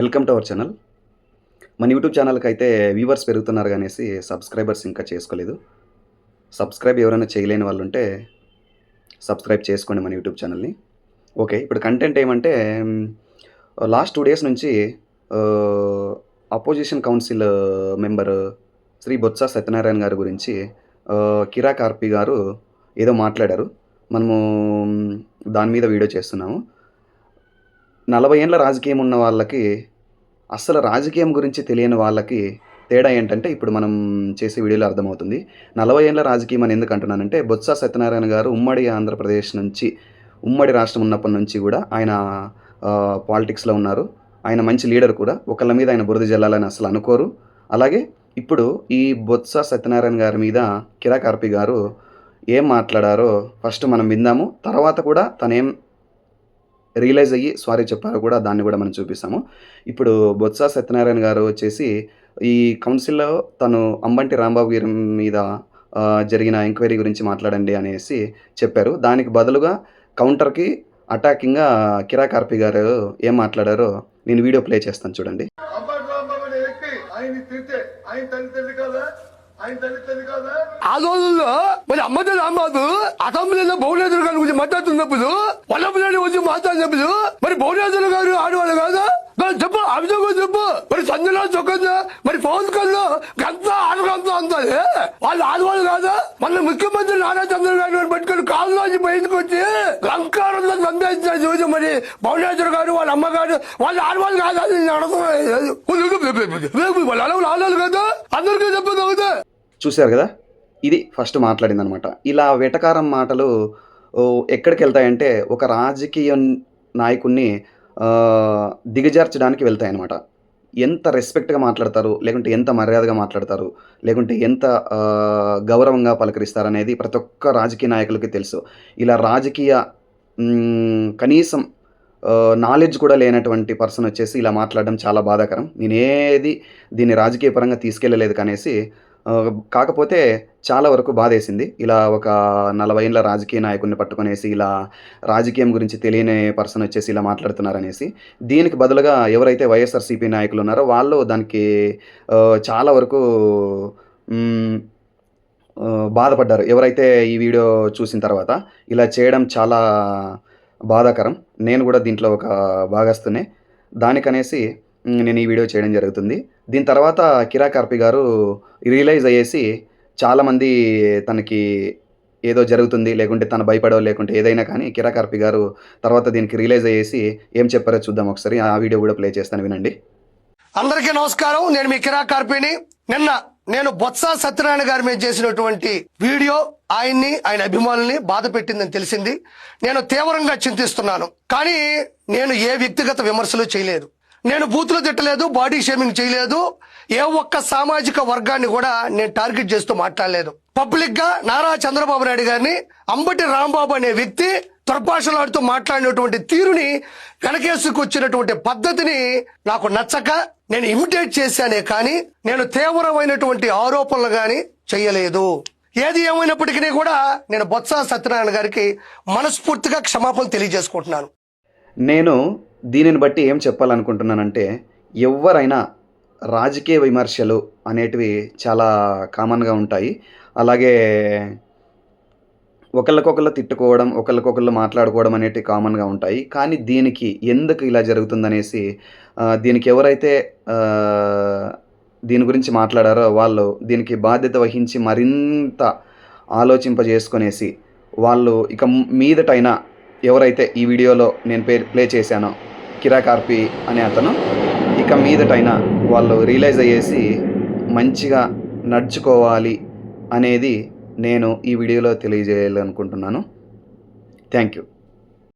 Welcome to our channel. మన YouTube ఛానల్‌కి అయితే వ్యూవర్స్ పెరుగుతున్నారు అనేసి సబ్స్క్రైబర్స్ ఇంకా చేసుకోలేదు. సబ్స్క్రైబ్ ఎవరైనా చేయలేని వాళ్ళుంటే సబ్స్క్రైబ్ చేసుకోండి మన యూట్యూబ్ ఛానల్‌ని. ఓకే. ఇప్పుడు కంటెంట్ ఏమంటే లాస్ట్ 2 డేస్ నుంచి opposition council member Shri Botsa Satyanarayana గారి గురించి కిరా కార్పి గారు ఏదో మాట్లాడారు. మనము దాని మీద వీడియో చేస్తున్నాము. 40 ఏండ్ల రాజకీయం ఉన్న వాళ్ళకి, అస్సలు రాజకీయం గురించి తెలియని వాళ్ళకి తేడా ఏంటంటే ఇప్పుడు మనం చేసే వీడియోలో అర్థమవుతుంది. 40 ఏండ్ల రాజకీయం అని ఎందుకు అంటున్నానంటే, బొత్స సత్యనారాయణ గారు ఉమ్మడి ఆంధ్రప్రదేశ్ నుంచి, ఉమ్మడి రాష్ట్రం ఉన్నప్పటి నుంచి కూడా ఆయన పాలిటిక్స్‌లో ఉన్నారు. ఆయన మంచి లీడర్ కూడా. ఒకళ్ళ మీద ఆయన బురద జల్లాలని అసలు అనుకోరు. అలాగే ఇప్పుడు ఈ బొత్స సత్యనారాయణ గారి మీద కిరా కార్పి గారు ఏం మాట్లాడారో ఫస్ట్ మనం విందాము. తర్వాత కూడా తనేం రియలైజ్ అయ్యి సారీ చెప్పారో కూడా దాన్ని కూడా మనం చూపిస్తాము. ఇప్పుడు బొత్స సత్యనారాయణ గారు వచ్చేసి ఈ కౌన్సిల్‌లో తను అంబంటి రాంబాబు గారి మీద జరిగిన ఎంక్వైరీ గురించి మాట్లాడండి అనేసి చెప్పారు. దానికి బదులుగా కౌంటర్‌కి అటాకింగ్‌గా కిరా కార్పి గారు ఏం మాట్లాడారో నేను వీడియో ప్లే చేస్తాను చూడండి. ఆ రోజుల్లో మరి అమ్మతో రాంబాబు అసెంబ్లీలో భువనేశ్వర్ గారి గురించి మాట్లాడుతున్నప్పుడు వల్లభనేని వచ్చి మాట్లాడినప్పుడు మరి భువనేశ్వర్ గారు ఆడవాళ్ళు కాదా? చెప్పు అభిషేకం చెప్పు. మరి సంజన చొక్కందా మరి పవన్ కళ్యాణ్ గంత ఆడగంత అంతది వాళ్ళు ఆడవాళ్ళు కాదా? మన ముఖ్యమంత్రి నారా చంద్రబాబు గారిని పట్టుకుని కాళ్ళలోంచి బయటకు వచ్చి లంకారంలో సందేశించారు చూసి మరి భువనేశ్వర్ గారు వాళ్ళ అమ్మగారు వాళ్ళు ఆడవాళ్ళు కాదా? వాళ్ళు ఆడవాళ్ళు కదా అందరికీ చెప్పదు అవుతా. చూశారు కదా, ఇది ఫస్ట్ మాట్లాడిందనమాట. ఇలా వెటకారం మాటలు ఎక్కడికి వెళ్తాయంటే ఒక రాజకీయ నాయకుడిని దిగజార్చడానికి వెళ్తాయన్నమాట. ఎంత రెస్పెక్ట్గా మాట్లాడతారు, లేకుంటే ఎంత మర్యాదగా మాట్లాడతారు, లేకుంటే ఎంత గౌరవంగా పలకరిస్తారు అనేది ప్రతి ఒక్క రాజకీయ నాయకులకి తెలుసు. ఇలా రాజకీయ కనీసం నాలెడ్జ్ కూడా లేనటువంటి పర్సన్ వచ్చేసి ఇలా మాట్లాడడం చాలా బాధాకరం. నేనేది దీన్ని రాజకీయ పరంగా తీసుకెళ్ళలేదు కనేసి, కాకపోతే చాలా వరకు బాధేసింది. ఇలా ఒక 40 ఏళ్ళ రాజకీయ నాయకుడిని పట్టుకునేసి ఇలా రాజకీయం గురించి తెలియని పర్సన్ వచ్చేసి ఇలా మాట్లాడుతున్నారనేసి. దీనికి బదులుగా ఎవరైతే వైఎస్ఆర్సీపీ నాయకులు ఉన్నారో వాళ్ళు దానికి చాలా వరకు బాధపడ్డారు. ఎవరైతే ఈ వీడియో చూసిన తర్వాత ఇలా చేయడం చాలా బాధాకరం. నేను కూడా దీంట్లో ఒక భాగస్తున్నే. దానికనేసి నేను ఈ వీడియో చేయడం జరుగుతుంది. దీని తర్వాత కిరా కార్పి గారు రియలైజ్ అయ్యేసి చాలామంది తనకి ఏదో జరుగుతుంది, లేకుంటే తను భయపడో లేకుంటే ఏదైనా కానీ కిరా కార్పి గారు తర్వాత దీనికి రియలైజ్ అయ్యేసి ఏం చెప్పారో చూద్దాం ఒకసారి. ఆ వీడియో కూడా ప్లే చేస్తాను, వినండి. అందరికీ నమస్కారం. నేను మీ కిరా కార్పిని. నిన్న నేను బొత్స సత్యనారాయణ గారి మీద చేసినటువంటి వీడియో ఆయన్ని, ఆయన అభిమానుల్ని బాధ పెట్టిందని తెలిసింది. నేను తీవ్రంగా చింతిస్తున్నాను. కానీ నేను ఏ వ్యక్తిగత విమర్శలు చేయలేదు. నేను బూతులు తిట్టలేదు, బాడీ షేమింగ్ చేయలేదు. ఏ ఒక్క సామాజిక వర్గాన్ని కూడా నేను టార్గెట్ చేస్తూ మాట్లాడలేదు. పబ్లిక్ గా నారా చంద్రబాబు నాయుడు గారిని అంబటి రాంబాబు అనే వ్యక్తి దుర్భాషలాడుతూ మాట్లాడినటువంటి తీరుని, వెనకేసుకొచ్చినటువంటి పద్ధతిని నాకు నచ్చక నేను ఇమిటేట్ చేశానే కానీ నేను తీవ్రమైనటువంటి ఆరోపణలు గాని చేయలేదు. ఏది ఏమైనప్పటికీ కూడా నేను బొత్స సత్యనారాయణ గారికి మనస్ఫూర్తిగా క్షమాపణలు తెలియజేసుకుంటున్నాను. నేను దీనిని బట్టి ఏం చెప్పాలనుకుంటున్నానంటే, ఎవరైనా రాజకీయ విమర్శలు అనేటివి చాలా కామన్గా ఉంటాయి. అలాగే ఒకళ్ళకొకళ్ళు తిట్టుకోవడం, ఒకళ్ళకొకళ్ళు మాట్లాడుకోవడం అనేటివి కామన్గా ఉంటాయి. కానీ దీనికి ఎందుకు ఇలా జరుగుతుందనేసి దీనికి ఎవరైతే దీని గురించి మాట్లాడారో వాళ్ళు దీనికి బాధ్యత వహించి మరింత ఆలోచింపజేసుకునేసి వాళ్ళు ఇక మీదటైనా ఎవరైతే ఈ వీడియోలో నేను ప్లే చేశానో కిరా కార్పి అనే అతను, ఇక మీదటైనా వాళ్ళు రియలైజ్ అయ్యేసి మంచిగా నడుచుకోవాలి అనేది నేను ఈ వీడియోలో తెలియజేయాలనుకుంటున్నాను. Thank you.